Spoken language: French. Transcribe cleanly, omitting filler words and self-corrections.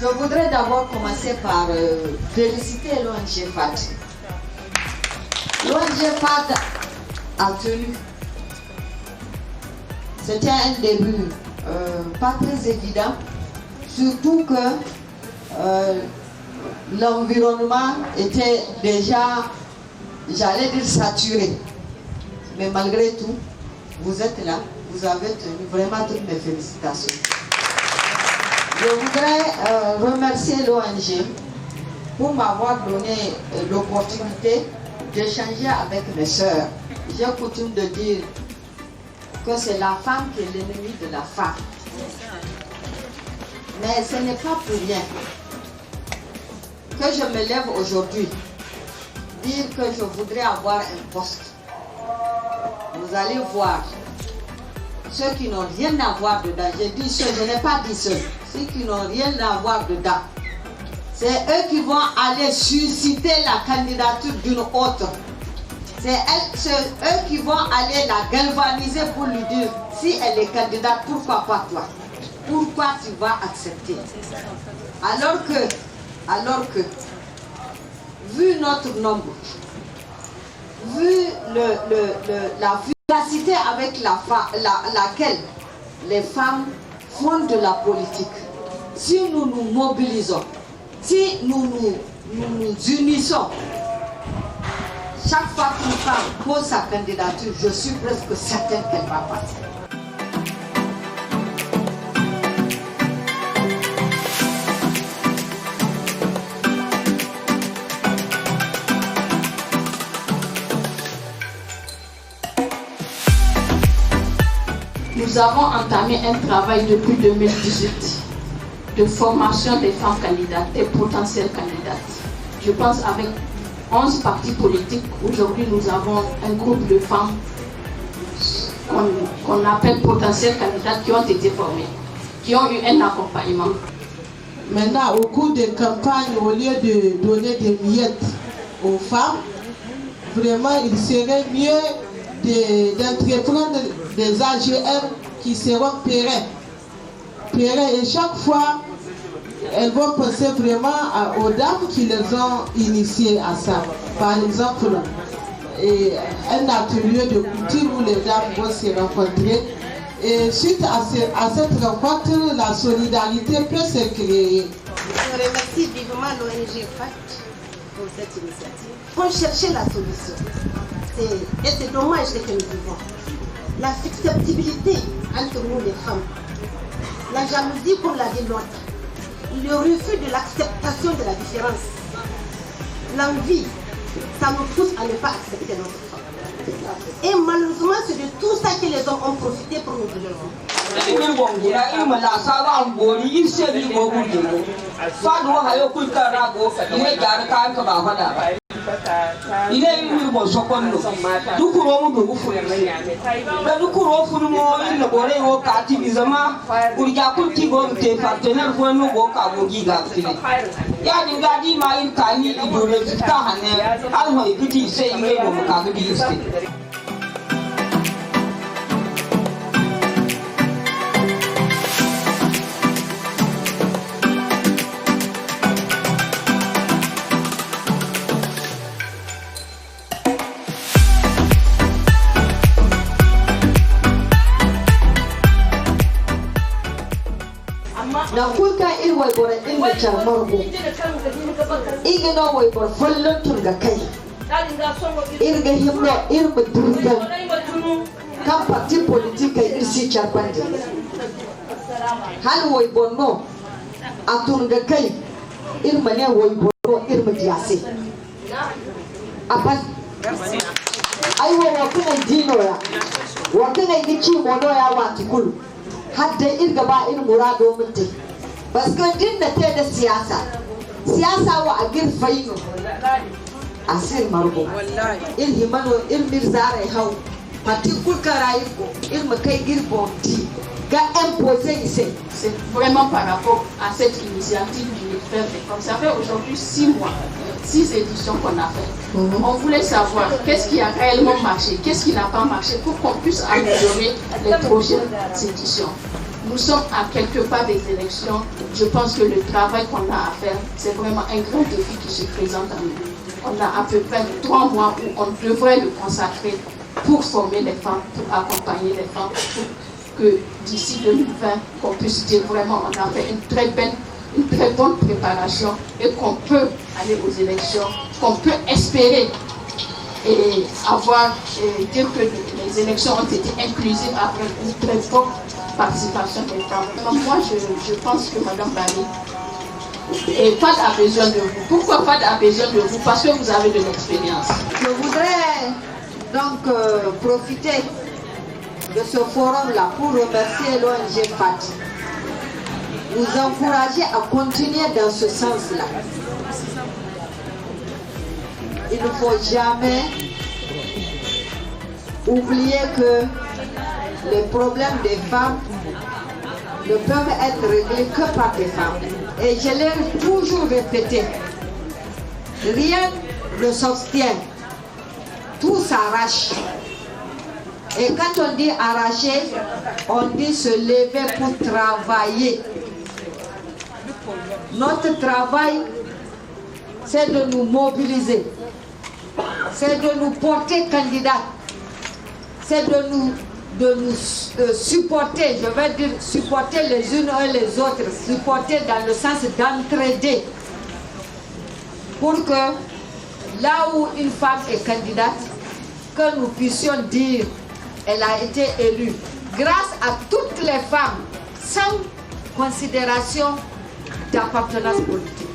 Je voudrais d'abord commencer par féliciter l'ONG FAD. L'ONG FAD a tenu. C'était un début pas très évident, surtout que l'environnement était déjà, j'allais dire, saturé. Mais malgré tout, vous êtes là, vous avez tenu. Vraiment toutes mes félicitations. Je voudrais remercier l'ONG pour m'avoir donné l'opportunité d'échanger avec mes sœurs. J'ai coutume de dire que c'est la femme qui est l'ennemi de la femme. Mais ce n'est pas pour rien que je me lève aujourd'hui, dire que je voudrais avoir un poste. Vous allez voir, ceux qui n'ont rien à voir dedans, j'ai dit ceux, je n'ai pas dit ceux, ceux qui n'ont rien à voir dedans, c'est eux qui vont aller susciter la candidature d'une autre. C'est eux qui vont aller la galvaniser pour lui dire, si elle est candidate, pourquoi pas toi? Pourquoi tu vas accepter? Alors que, vu notre nombre, vu la vivacité avec laquelle les femmes font de la politique, si nous nous mobilisons, si nous nous unissons, chaque fois qu'une femme pose sa candidature, je suis presque certaine qu'elle va passer. Nous avons entamé un travail depuis 2018 de formation des femmes candidates, des potentielles candidates. Je pense avec 11 partis politiques, aujourd'hui nous avons un groupe de femmes qu'on appelle potentielles candidates qui ont été formées, qui ont eu un accompagnement. Maintenant, au cours des campagnes, au lieu de donner des miettes aux femmes, vraiment il serait mieux d'entreprendre des AGM qui seront pérennes. Et chaque fois, elles vont penser vraiment aux dames qui les ont initiées à ça. Par exemple, un atelier de couture où les dames vont se rencontrer. Et suite à cette rencontre, la solidarité peut se créer. Je remercie vivement l'ONG FAD pour cette initiative. Pour chercher la solution. Et c'est dommage que nous vivons. La susceptibilité entre nous les femmes, la jalousie pour la vie l'autre, le refus de l'acceptation de la différence, l'envie, ça nous pousse à ne pas accepter notre femme. Et malheureusement, c'est de tout ça que les hommes ont profité pour nous donner. Il est une bonne seconde. Nous courons de vous. Nous courons pour nous, il ne pourrait au quartier-bizama, pour y avoir qui vont tes partenaires pour nous au Kabugiga. Yadi Maïl Kani, il doit rester à Hané, alors il dit c'est une Kabugi. na kulka irwai bora inda charmargo igano wai bor fallon turga kai irga himno irma durga kan parti politika irsi charbande hal wai bonno a turga kai irma ne wai boro irma diyase aban aiwa wakuna dino ya wakuna ni ci mono ya watikulu hadda irga ba irin murado mutai baskan din da ta da siyasa wa a girfaino asir margo il himano il mirzare hau pati kulkara il makai girbo di ga imposer ici. C'est vraiment par rapport à cette initiative du faire comme ça fait aujourd'hui 6 mois, 6 éditions qu'on a fait. On voulait savoir qu'est-ce qui a réellement marché, qu'est-ce qui n'a pas marché pour qu'on puisse améliorer les prochaines éditions. Nous sommes à quelques pas des élections je pense que le travail qu'on a à faire, c'est vraiment un grand défi qui se présente à nous. On a à peu près 3 mois où on devrait le consacrer pour former les femmes, pour accompagner les femmes, pour que d'ici 2020, qu'on puisse dire vraiment on a fait une très bonne préparation et qu'on peut aller aux élections, qu'on peut espérer et dire que les élections ont été inclusives avec une très forte participation des femmes. Moi, je pense que Mme Barry, et FAD a besoin de vous. Pourquoi FAD a besoin de vous? Parce que vous avez de l'expérience. Je voudrais donc profiter de ce forum-là pour remercier l'ONG FAD. Vous encourager à continuer dans ce sens-là. Il ne faut jamais oublier que les problèmes des femmes ne peuvent être réglés que par des femmes. Et je l'ai toujours répété, rien ne s'obtient, tout s'arrache. Et quand on dit arracher, on dit se lever pour travailler. Notre travail, c'est de nous mobiliser, c'est de nous porter candidats, c'est de nous supporter, je veux dire supporter les unes et les autres, supporter dans le sens d'entraider, pour que là où une femme est candidate, que nous puissions dire elle a été élue, grâce à toutes les femmes, sans considération d'appartenance politique.